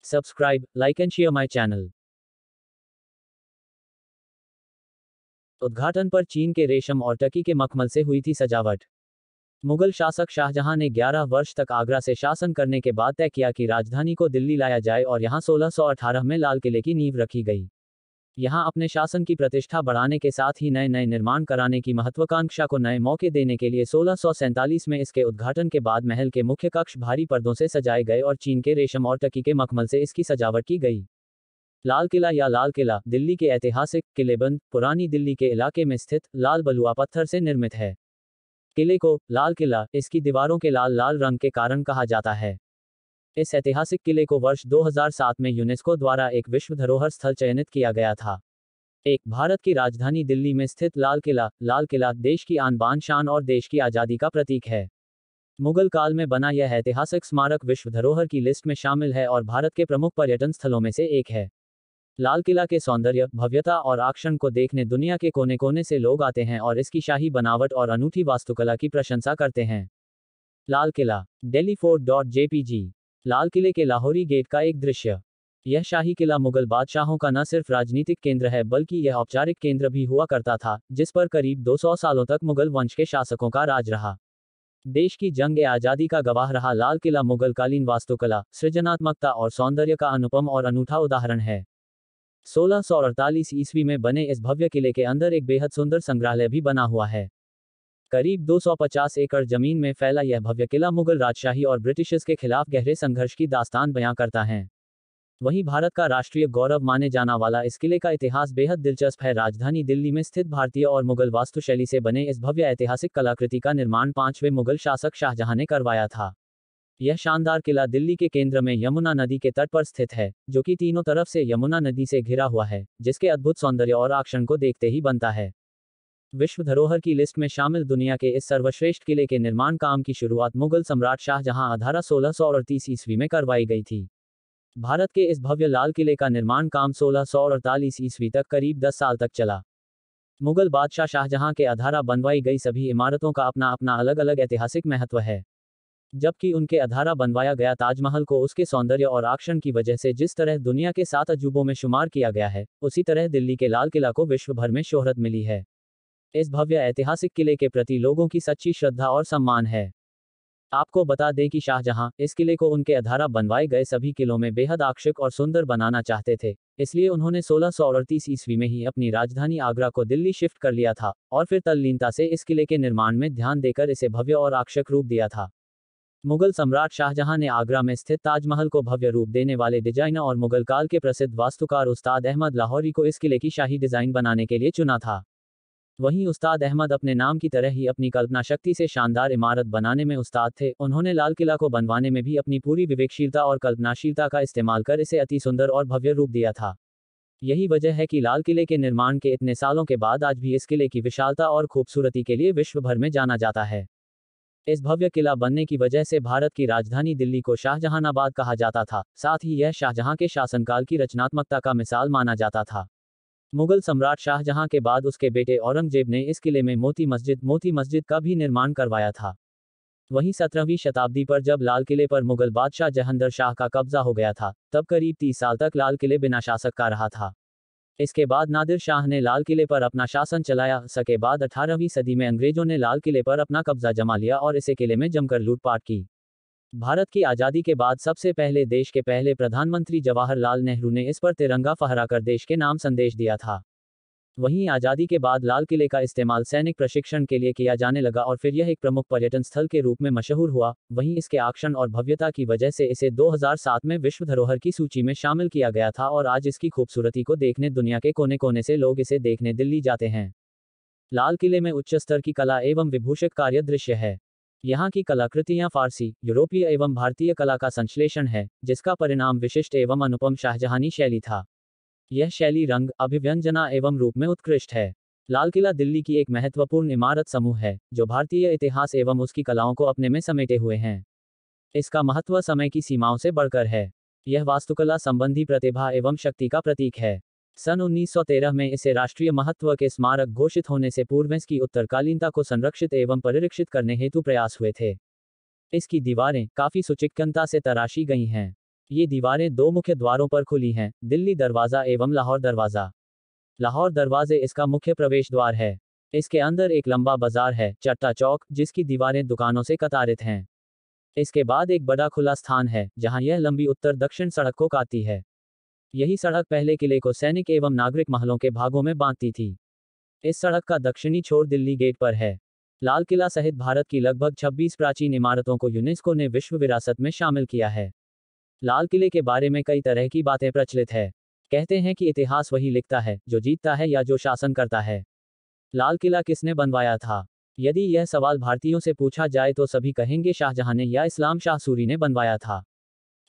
Subscribe, like and share my channel. उद्घाटन पर चीन के रेशम और टकी के मखमल से हुई थी सजावट। मुगल शासक शाहजहां ने 11 वर्ष तक आगरा से शासन करने के बाद तय किया कि राजधानी को दिल्ली लाया जाए और यहां 1618 में लाल किले की नींव रखी गई। यहां अपने शासन की प्रतिष्ठा बढ़ाने के साथ ही नए नए निर्माण कराने की महत्वाकांक्षा को नए मौके देने के लिए 1647 में इसके उद्घाटन के बाद महल के मुख्य कक्ष भारी पर्दों से सजाए गए और चीन के रेशम और टकी के मखमल से इसकी सजावट की गई। लाल किला या लाल किला दिल्ली के ऐतिहासिक किलेबंद पुरानी दिल्ली के इलाके में स्थित लाल बलुआ पत्थर से निर्मित है। किले को लाल किला इसकी दीवारों के लाल लाल रंग के कारण कहा जाता है। इस ऐतिहासिक किले को वर्ष 2007 में यूनेस्को द्वारा एक विश्व धरोहर स्थल चयनित किया गया था। एक भारत की राजधानी दिल्ली में स्थित लाल किला देश की आन बान शान और देश की आज़ादी का प्रतीक है। मुगल काल में बना यह ऐतिहासिक स्मारक विश्व धरोहर की लिस्ट में शामिल है और भारत के प्रमुख पर्यटन स्थलों में से एक है। लाल किला के सौंदर्य, भव्यता और आकर्षण को देखने दुनिया के कोने कोने से लोग आते हैं और इसकी शाही बनावट और अनूठी वास्तुकला की प्रशंसा करते हैं। लाल किला दिल्ली फोर्ट.jpg लाल किले के लाहौरी गेट का एक दृश्य। यह शाही किला मुगल बादशाहों का न सिर्फ राजनीतिक केंद्र है बल्कि यह औपचारिक केंद्र भी हुआ करता था, जिस पर करीब 200 सालों तक मुगल वंश के शासकों का राज रहा। देश की जंग आज़ादी का गवाह रहा लाल किला मुगल कालीन वास्तुकला, सृजनात्मकता और सौंदर्य का अनुपम और अनूठा उदाहरण है। 1648 ईस्वी में बने इस भव्य किले के अंदर एक बेहद सुंदर संग्रहालय भी बना हुआ है। करीब 250 एकड़ जमीन में फैला यह भव्य किला मुगल राजशाही और ब्रिटिशर्स के खिलाफ गहरे संघर्ष की दास्तान बयां करता है। वहीं भारत का राष्ट्रीय गौरव माने जाना वाला इस किले का इतिहास बेहद दिलचस्प है। राजधानी दिल्ली में स्थित भारतीय और मुगल वास्तुशैली से बने इस भव्य ऐतिहासिक कलाकृति का निर्माण 5वें मुगल शासक शाहजहां ने करवाया था। यह शानदार किला दिल्ली के केंद्र में यमुना नदी के तट पर स्थित है, जो कि तीनों तरफ से यमुना नदी से घिरा हुआ है, जिसके अद्भुत सौंदर्य और आकर्षण को देखते ही बनता है। विश्व धरोहर की लिस्ट में शामिल दुनिया के इस सर्वश्रेष्ठ किले के निर्माण काम की शुरुआत मुगल सम्राट शाहजहां अधारा 1638 ईस्वी में करवाई गई थी। भारत के इस भव्य लाल किले का निर्माण काम 1648 ईस्वी तक करीब 10 साल तक चला। मुगल बादशाह शाहजहां के अधारा बनवाई गई सभी इमारतों का अपना अपना अलग अलग ऐतिहासिक महत्व है। जबकि उनके अधारा बनवाया गया ताजमहल को उसके सौंदर्य और आकर्षण की वजह से जिस तरह दुनिया के 7 अजूबों में शुमार किया गया है, उसी तरह दिल्ली के लाल किला को विश्व भर में शोहरत मिली है। इस भव्य ऐतिहासिक किले के प्रति लोगों की सच्ची श्रद्धा और सम्मान है। आपको बता दें कि शाहजहां इस किले को उनके अधारा बनवाए गए सभी किलों में बेहद आकर्षक और सुंदर बनाना चाहते थे, इसलिए उन्होंने 1638 ईस्वी में ही अपनी राजधानी आगरा को दिल्ली शिफ्ट कर लिया था और फिर तल्लीनता से इस किले के निर्माण में ध्यान देकर इसे भव्य और आकर्षक रूप दिया था। मुगल सम्राट शाहजहां ने आगरा में स्थित ताजमहल को भव्य रूप देने वाले डिजाइनर और मुगल काल के प्रसिद्ध वास्तुकार उस्ताद अहमद लाहौरी को इस किले की शाही डिजाइन बनाने के लिए चुना था। वहीं उस्ताद अहमद अपने नाम की तरह ही अपनी कल्पना शक्ति से शानदार इमारत बनाने में उस्ताद थे। उन्होंने लाल किला को बनवाने में भी अपनी पूरी विवेकशीलता और कल्पनाशीलता का इस्तेमाल कर इसे अति सुंदर और भव्य रूप दिया था। यही वजह है कि लाल किले के निर्माण के इतने सालों के बाद आज भी इस किले की विशालता और खूबसूरती के लिए विश्व भर में जाना जाता है। इस भव्य किला बनने की वजह से भारत की राजधानी दिल्ली को शाहजहानाबाद कहा जाता था। साथ ही यह शाहजहां के शासनकाल की रचनात्मकता का मिसाल माना जाता था। मुगल सम्राट शाहजहां के बाद उसके बेटे औरंगजेब ने इस किले में मोती मस्जिद का भी निर्माण करवाया था। वहीं 17वीं शताब्दी पर जब लाल किले पर मुगल बादशाह जहांगीर शाह का कब्जा हो गया था, तब करीब 30 साल तक लाल किले बिना शासक का रहा था। इसके बाद नादिर शाह ने लाल किले पर अपना शासन चलाया। इसके बाद 18वीं सदी में अंग्रेजों ने लाल किले पर अपना कब्जा जमा लिया और इसे किले में जमकर लूटपाट की। भारत की आज़ादी के बाद सबसे पहले देश के पहले प्रधानमंत्री जवाहरलाल नेहरू ने इस पर तिरंगा फहराकर देश के नाम संदेश दिया था। वहीं आज़ादी के बाद लाल किले का इस्तेमाल सैनिक प्रशिक्षण के लिए किया जाने लगा और फिर यह एक प्रमुख पर्यटन स्थल के रूप में मशहूर हुआ। वहीं इसके आकर्षण और भव्यता की वजह से इसे 2007 में विश्व धरोहर की सूची में शामिल किया गया था और आज इसकी खूबसूरती को देखने दुनिया के कोने कोने से लोग इसे देखने दिल्ली जाते हैं। लाल किले में उच्च स्तर की कला एवं विभूषित कार्य दृश्य है। यहाँ की कलाकृतियाँ फारसी, यूरोपीय एवं भारतीय कला का संश्लेषण है, जिसका परिणाम विशिष्ट एवं अनुपम शाहजहानी शैली था। यह शैली रंग, अभिव्यंजना एवं रूप में उत्कृष्ट है। लाल किला दिल्ली की एक महत्वपूर्ण इमारत समूह है, जो भारतीय इतिहास एवं उसकी कलाओं को अपने में समेटे हुए हैं। इसका महत्व समय की सीमाओं से बढ़कर है। यह वास्तुकला संबंधी प्रतिभा एवं शक्ति का प्रतीक है। सन 1913 में इसे राष्ट्रीय महत्व के स्मारक घोषित होने से पूर्व इसकी उत्तरकालीनता को संरक्षित एवं परिरक्षित करने हेतु प्रयास हुए थे। इसकी दीवारें काफी सुचिक्कनता से तराशी गई हैं। ये दीवारें दो मुख्य द्वारों पर खुली हैं, दिल्ली दरवाज़ा एवं लाहौर दरवाज़ा। लाहौर दरवाजे इसका मुख्य प्रवेश द्वार है। इसके अंदर एक लंबा बाजार है, चट्टा चौक, जिसकी दीवारें दुकानों से कतारित हैं। इसके बाद एक बड़ा खुला स्थान है, जहां यह लंबी उत्तर दक्षिण सड़क को काटती है। यही सड़क पहले किले को सैनिक एवं नागरिक महलों के भागों में बांटती थी। इस सड़क का दक्षिणी छोर दिल्ली गेट पर है। लाल किला सहित भारत की लगभग 26 प्राचीन इमारतों को यूनेस्को ने विश्व विरासत में शामिल किया है। लाल किले के बारे में कई तरह की बातें प्रचलित है। कहते हैं कि इतिहास वही लिखता है जो जीतता है या जो शासन करता है। लाल किला किसने बनवाया था? यदि यह सवाल भारतीयों से पूछा जाए तो सभी कहेंगे शाहजहां ने या इस्लाम शाह सूरी ने बनवाया था।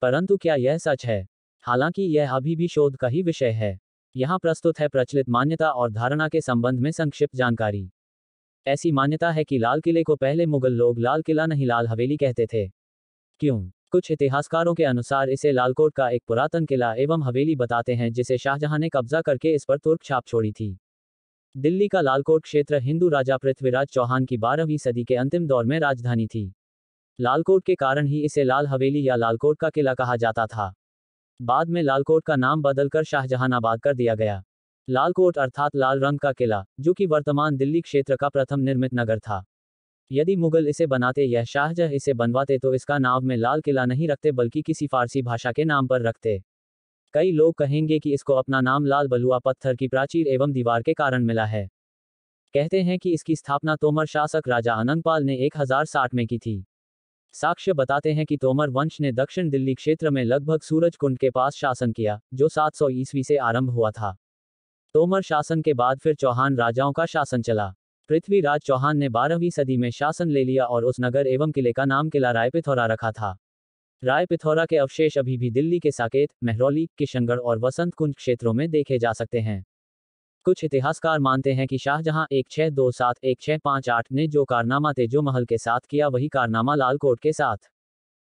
परंतु क्या यह सच है? हालांकि यह अभी भी शोध का ही विषय है। यहाँ प्रस्तुत है प्रचलित मान्यता और धारणा के संबंध में संक्षिप्त जानकारी। ऐसी मान्यता है कि लाल किले को पहले मुगल लोग लाल किला नहीं लाल हवेली कहते थे। क्यों? कुछ इतिहासकारों के अनुसार इसे लालकोट का एक पुरातन किला एवं हवेली बताते हैं, जिसे शाहजहां ने कब्जा करके इस पर तुर्क छाप छोड़ी थी। दिल्ली का लालकोट क्षेत्र हिंदू राजा पृथ्वीराज चौहान की 12वीं सदी के अंतिम दौर में राजधानी थी। लालकोट के कारण ही इसे लाल हवेली या लालकोट का किला कहा जाता था। बाद में लालकोट का नाम बदलकर शाहजहानाबाद कर दिया गया। लालकोट अर्थात लाल रंग का किला, जो कि वर्तमान दिल्ली क्षेत्र का प्रथम निर्मित नगर था। यदि मुगल इसे बनाते या शाहजहां इसे बनवाते तो इसका नाम में लाल किला नहीं रखते बल्कि किसी फारसी भाषा के नाम पर रखते। कई लोग कहेंगे कि इसको अपना नाम लाल बलुआ पत्थर की प्राचीर एवं दीवार के कारण मिला है। कहते हैं कि इसकी स्थापना तोमर शासक राजा अनंगपाल ने 1060 में की थी। साक्ष्य बताते हैं कि तोमर वंश ने दक्षिण दिल्ली क्षेत्र में लगभग सूरज कुंड के पास शासन किया, जो 700 ईस्वी से आरंभ हुआ था। तोमर शासन के बाद फिर चौहान राजाओं का शासन चला। पृथ्वीराज चौहान ने 12वीं सदी में शासन ले लिया और उस नगर एवं किले का नाम किला राय पिथौरा रखा था। राय पिथौरा के अवशेष अभी भी दिल्ली के साकेत, महरौली, किशनगढ़ और वसंत कुंज क्षेत्रों में देखे जा सकते हैं। कुछ इतिहासकार मानते हैं कि शाहजहां 1627-1658 ने जो कारनामा तेजो महल के साथ किया वही कारनामा लालकोट के साथ।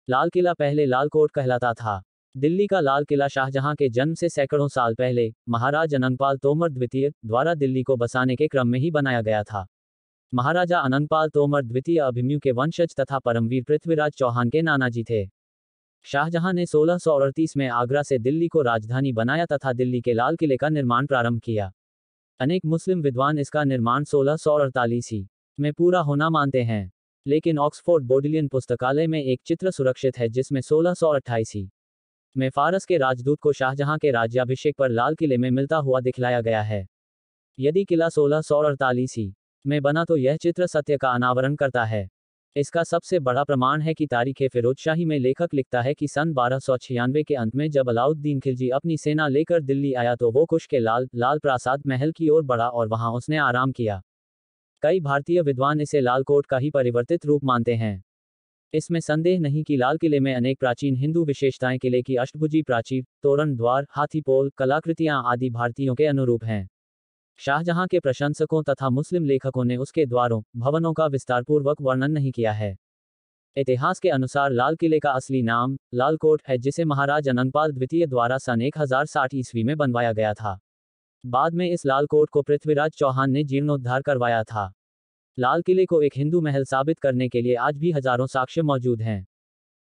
लाल किला पहले लालकोट कहलाता था। दिल्ली का लाल किला शाहजहां के जन्म से सैकड़ों साल पहले महाराज अनंगपाल तोमर द्वितीय द्वारा दिल्ली को बसाने के क्रम में ही बनाया गया था। महाराजा अनंगपाल तोमर द्वितीय अभिमन्यु के वंशज तथा परमवीर पृथ्वीराज चौहान के नानाजी थे। शाहजहां ने 1638 में आगरा से दिल्ली को राजधानी बनाया तथा दिल्ली के लाल किले का निर्माण प्रारंभ किया। अनेक मुस्लिम विद्वान इसका निर्माण 1648 में पूरा होना मानते हैं, लेकिन ऑक्सफोर्ड बोडिलियन पुस्तकालय में एक चित्र सुरक्षित है जिसमें 1628 में फारस के राजदूत को शाहजहां के राज्याभिषेक पर लाल किले में मिलता हुआ दिखलाया गया है। यदि किला 1648 में बना तो यह चित्र सत्य का अनावरण करता है। इसका सबसे बड़ा प्रमाण है कि तारीख फिरोजशाही में लेखक लिखता है कि सन 1296 के अंत में जब अलाउद्दीन खिलजी अपनी सेना लेकर दिल्ली आया तो वो कुश के लाल प्रासाद महल की ओर बढ़ा और वहां उसने आराम किया। कई भारतीय विद्वान इसे लालकोट का ही परिवर्तित रूप मानते हैं। इसमें संदेह नहीं कि लाल किले में अनेक प्राचीन हिंदू विशेषताएं किले की अष्टभुजी प्राचीर, तोरण द्वार, हाथीपोल, कलाकृतियां आदि भारतीयों के अनुरूप हैं। शाहजहां के प्रशंसकों तथा मुस्लिम लेखकों ने उसके द्वारों, भवनों का विस्तारपूर्वक वर्णन नहीं किया है। इतिहास के अनुसार लाल किले का असली नाम लालकोट है, जिसे महाराज अनंगपाल द्वितीय द्वारा सन 1060 ईस्वी में बनवाया गया था। बाद में इस लालकोट को पृथ्वीराज चौहान ने जीर्णोद्धार करवाया था। लाल किले को एक हिंदू महल साबित करने के लिए आज भी हजारों साक्ष्य मौजूद हैं।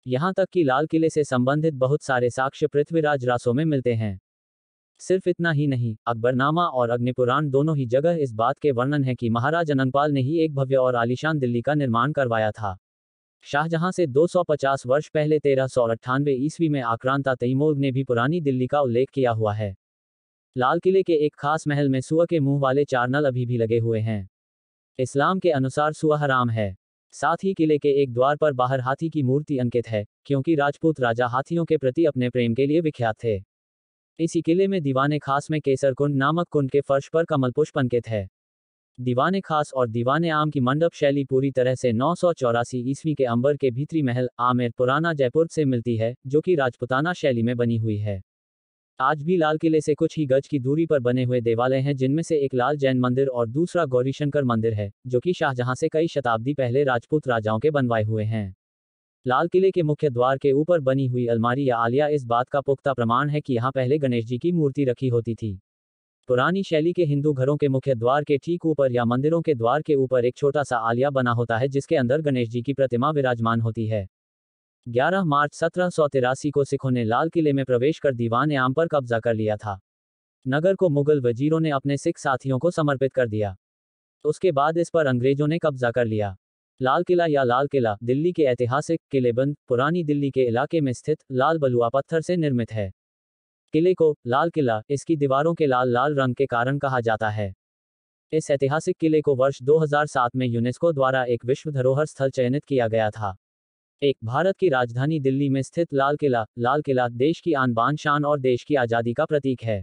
यहां तक कि लाल किले से संबंधित बहुत सारे साक्ष्य पृथ्वीराज रासों में मिलते हैं। सिर्फ इतना ही नहीं, अकबरनामा और अग्निपुराण दोनों ही जगह इस बात के वर्णन है कि महाराज अनंगपाल ने ही एक भव्य और आलीशान दिल्ली का निर्माण करवाया था। शाहजहां से 250 वर्ष पहले 1398 ईस्वी में आक्रांता तैमूर ने भी पुरानी दिल्ली का उल्लेख किया हुआ है। लाल किले के एक खास महल में सुअर के मुंह वाले 4 नल अभी भी लगे हुए हैं। इस्लाम के अनुसार सुअर हराम है। साथ ही किले के एक द्वार पर बाहर हाथी की मूर्ति अंकित है, क्योंकि राजपूत राजा हाथियों के प्रति अपने प्रेम के लिए विख्यात थे। इसी किले में दीवाने खास में केसर कुंड नामक कुंड के फर्श पर कमल पुष्प अंकित है। दीवाने खास और दीवाने आम की मंडप शैली पूरी तरह से 984 ईस्वी के अंबर के भीतरी महल आमेर पुराना जयपुर से मिलती है, जो कि राजपुताना शैली में बनी हुई है। आज भी लाल किले से कुछ ही गज की दूरी पर बने हुए देवालय हैं, जिनमें से एक लाल जैन मंदिर और दूसरा गौरीशंकर मंदिर है, जो कि शाहजहां से कई शताब्दी पहले राजपूत राजाओं के बनवाए हुए हैं। लाल किले के मुख्य द्वार के ऊपर बनी हुई अलमारी या आलिया इस बात का पुख्ता प्रमाण है कि यहाँ पहले गणेश जी की मूर्ति रखी होती थी। पुरानी शैली के हिंदू घरों के मुख्य द्वार के ठीक ऊपर या मंदिरों के द्वार के ऊपर एक छोटा सा आलिया बना होता है, जिसके अंदर गणेश जी की प्रतिमा विराजमान होती है। 11 मार्च 1783 को सिखों ने लाल किले में प्रवेश कर दीवान आम पर कब्जा कर लिया था। नगर को मुगल वजीरों ने अपने सिख साथियों को समर्पित कर दिया। उसके बाद इस पर अंग्रेजों ने कब्जा कर लिया। लाल किला या लाल किला दिल्ली के ऐतिहासिक किलेबंद पुरानी दिल्ली के इलाके में स्थित लाल बलुआ पत्थर से निर्मित है। किले को लाल किला इसकी दीवारों के लाल लाल रंग के कारण कहा जाता है। इस ऐतिहासिक किले को वर्ष 2007 में यूनेस्को द्वारा एक विश्व धरोहर स्थल चयनित किया गया था। एक भारत की राजधानी दिल्ली में स्थित लाल किला देश की आन बान शान और देश की आज़ादी का प्रतीक है।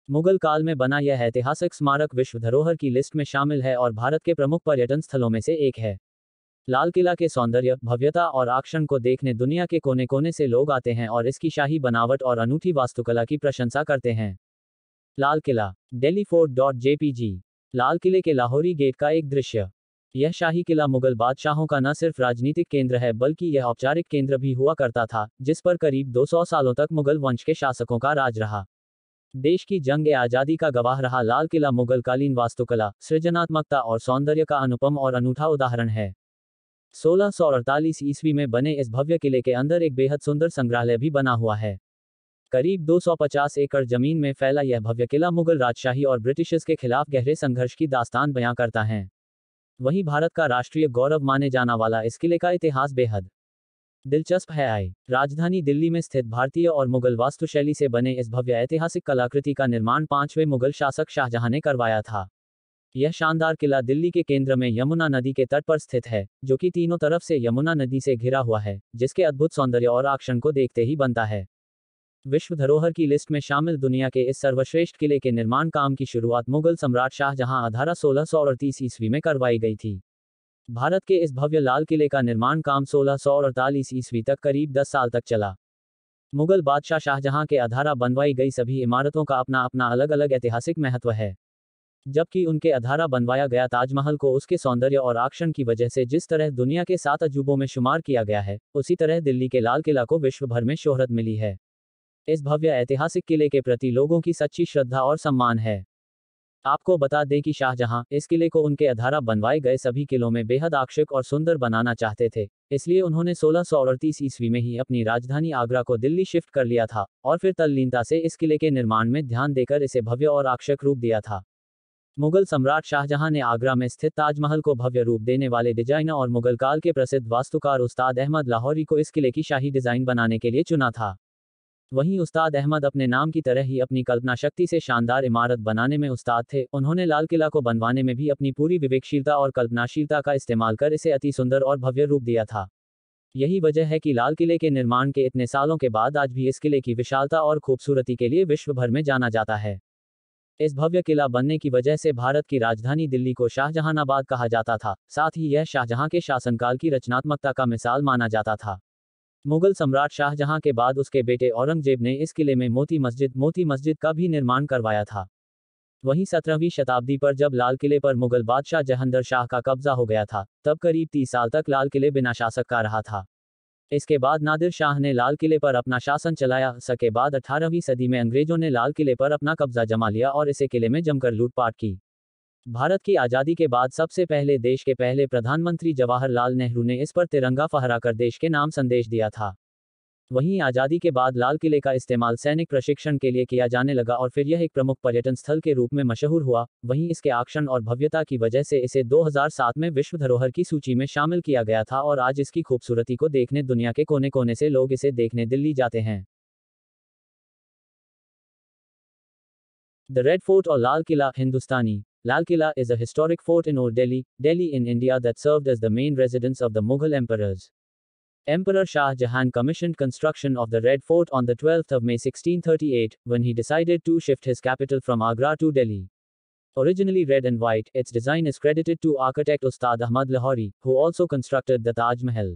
मुगल काल में बना यह ऐतिहासिक स्मारक विश्व धरोहर की लिस्ट में शामिल है और भारत के प्रमुख पर्यटन स्थलों में से एक है। लाल किला के सौंदर्य, भव्यता और आकर्षण को देखने दुनिया के कोने कोने से लोग आते हैं और इसकी शाही बनावट और अनूठी वास्तुकला की प्रशंसा करते हैं। लाल किला दिल्ली फोर्ट.jpg लाल किले के लाहौरी गेट का एक दृश्य। यह शाही किला मुगल बादशाहों का न सिर्फ राजनीतिक केंद्र है बल्कि यह औपचारिक केंद्र भी हुआ करता था, जिस पर करीब 200 सालों तक मुगल वंश के शासकों का राज रहा। देश की जंग ए आज़ादी का गवाह रहा लाल किला मुगलकालीन वास्तुकला, सृजनात्मकता और सौंदर्य का अनुपम और अनूठा उदाहरण है। 1648 ईस्वी में बने इस भव्य किले के अंदर एक बेहद सुंदर संग्रहालय भी बना हुआ है। करीब 250 एकड़ जमीन में फैला यह भव्य किला मुगल राजशाही और ब्रिटिशर्स के खिलाफ गहरे संघर्ष की दास्तान बयां करता है। वहीं भारत का राष्ट्रीय गौरव माने जाना वाला इस किले का इतिहास बेहद दिलचस्प है। राजधानी दिल्ली में स्थित भारतीय और मुगल वास्तुशैली से बने इस भव्य ऐतिहासिक कलाकृति का निर्माण 5वें मुगल शासक शाहजहां ने करवाया था। यह शानदार किला दिल्ली के केंद्र में यमुना नदी के तट पर स्थित है, जो कि तीनों तरफ से यमुना नदी से घिरा हुआ है, जिसके अद्भुत सौंदर्य और आकर्षण को देखते ही बनता है। विश्व धरोहर की लिस्ट में शामिल दुनिया के इस सर्वश्रेष्ठ किले के निर्माण काम की शुरुआत मुगल सम्राट शाहजहां अधारा 1638 ईस्वी में करवाई गई थी। भारत के इस भव्य लाल किले का निर्माण काम 1648 ईस्वी तक करीब 10 साल तक चला। मुगल बादशाह शाहजहां के अधारा बनवाई गई सभी इमारतों का अपना अपना अलग अलग ऐतिहासिक महत्व है। जबकि उनके अधारा बनवाया गया ताजमहल को उसके सौंदर्य और आकर्षण की वजह से जिस तरह दुनिया के 7 अजूबों में शुमार किया गया है, उसी तरह दिल्ली के लाल किला को विश्व भर में शोहरत मिली है। इस भव्य ऐतिहासिक किले के प्रति लोगों की सच्ची श्रद्धा और सम्मान है। आपको बता दें कि शाहजहां इस किले को उनके अधारा बनवाए गए सभी किलों में बेहद आकर्षक और सुंदर बनाना चाहते थे, इसलिए उन्होंने 1638 ईस्वी में ही अपनी राजधानी आगरा को दिल्ली शिफ्ट कर लिया था और फिर तल्लीनता से इस किले के निर्माण में ध्यान देकर इसे भव्य और आकर्षक रूप दिया था। मुगल सम्राट शाहजहां ने आगरा में स्थित ताजमहल को भव्य रूप देने वाले डिजाइनर और मुगल काल के प्रसिद्ध वास्तुकार उस्ताद अहमद लाहौरी को इस किले की शाही डिजाइन बनाने के लिए चुना था। वहीं उस्ताद अहमद अपने नाम की तरह ही अपनी कल्पना शक्ति से शानदार इमारत बनाने में उस्ताद थे। उन्होंने लाल किला को बनवाने में भी अपनी पूरी विवेकशीलता और कल्पनाशीलता का इस्तेमाल कर इसे अति सुंदर और भव्य रूप दिया था। यही वजह है कि लाल किले के निर्माण के इतने सालों के बाद आज भी इस किले की विशालता और खूबसूरती के लिए विश्व भर में जाना जाता है। इस भव्य किला बनने की वजह से भारत की राजधानी दिल्ली को शाहजहानाबाद कहा जाता था। साथ ही यह शाहजहां के शासनकाल की रचनात्मकता का मिसाल माना जाता था। मुगल सम्राट शाहजहां के बाद उसके बेटे औरंगजेब ने इस किले में मोती मस्जिद का भी निर्माण करवाया था। वहीं 17वीं शताब्दी पर जब लाल किले पर मुगल बादशाह जहांगीर शाह का कब्जा हो गया था, तब करीब 30 साल तक लाल किले बिना शासक का रहा था। इसके बाद नादिर शाह ने लाल किले पर अपना शासन चलाया। इसके बाद 18वीं सदी में अंग्रेजों ने लाल किले पर अपना कब्जा जमा लिया और इसे किले में जमकर लूटपाट की। भारत की आज़ादी के बाद सबसे पहले देश के पहले प्रधानमंत्री जवाहरलाल नेहरू ने इस पर तिरंगा फहराकर देश के नाम संदेश दिया था। वहीं आज़ादी के बाद लाल किले का इस्तेमाल सैनिक प्रशिक्षण के लिए किया जाने लगा और फिर यह एक प्रमुख पर्यटन स्थल के रूप में मशहूर हुआ। वहीं इसके आकर्षण और भव्यता की वजह से इसे 2007 में विश्व धरोहर की सूची में शामिल किया गया था और आज इसकी खूबसूरती को देखने दुनिया के कोने कोने से लोग इसे देखने दिल्ली जाते हैं। द रेड फोर्ट और लाल किला हिंदुस्तानी Lal Killa is a historic fort in Old Delhi in India that served as the main residence of the Mughal emperors. Emperor Shah Jahan commissioned construction of the Red Fort on the 12th of May 1638, when he decided to shift his capital from Agra to Delhi. Originally red and white, its design is credited to architect Ustad Ahmad Lahori, who also constructed the Taj Mahal.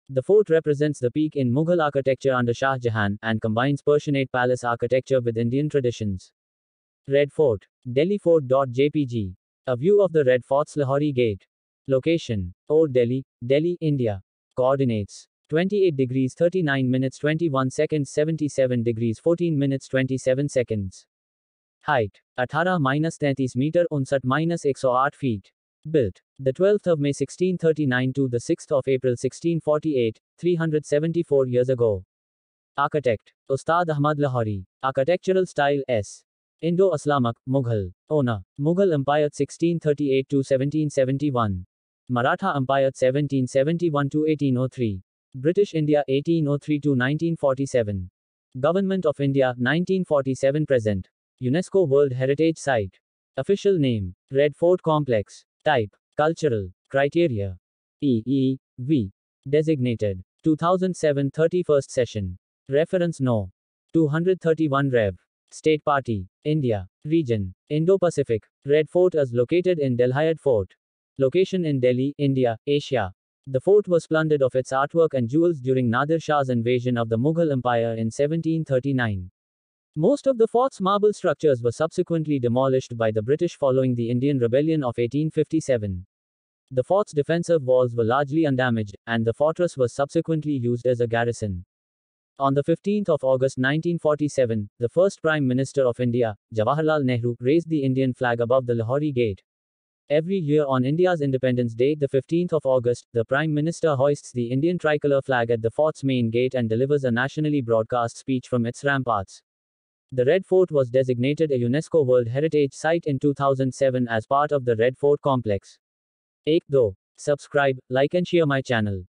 The fort represents the peak in Mughal architecture under Shah Jahan, and combines Persianate palace architecture with Indian traditions. Red Fort. Delhi Fort.jpg. A view of the Red Fort's Lahori Gate. Location. Old Delhi, Delhi, India. Coordinates. 28 degrees 39 minutes 21 seconds 77 degrees 14 minutes 27 seconds. Height. 18-33 metre 59-108 feet. Built the 12th of May 1639 to the 6th of April 1648, 374 years ago. Architect Ustad Ahmad Lahori. Architectural style S. Indo-Islamic, Mughal. Owner Mughal Empire 1638 to 1771. Maratha Empire 1771 to 1803. British India 1803 to 1947. Government of India 1947 present. UNESCO World Heritage Site. Official name Red Fort Complex. Type Cultural. Criteria EEV. Designated 2007 31st session. Reference No. 231 Rev. State Party India. Region Indo-Pacific. Red Fort is located in Delhi Fort. Location in Delhi, India, Asia. The fort was plundered of its artwork and jewels during Nadir Shah's invasion of the Mughal Empire in 1739. Most of the fort's marble structures were subsequently demolished by the British following the Indian Rebellion of 1857. The fort's defensive walls were largely undamaged, and the fortress was subsequently used as a garrison. On the 15th of August 1947, the first Prime Minister of India, Jawaharlal Nehru, raised the Indian flag above the Lahori Gate. Every year on India's Independence Day, the 15th of August, the Prime Minister hoists the Indian tricolor flag at the fort's main gate and delivers a nationally broadcast speech from its ramparts. The Red Fort was designated a UNESCO World Heritage Site in 2007 as part of the Red Fort Complex. 1. Subscribe, like and share my channel.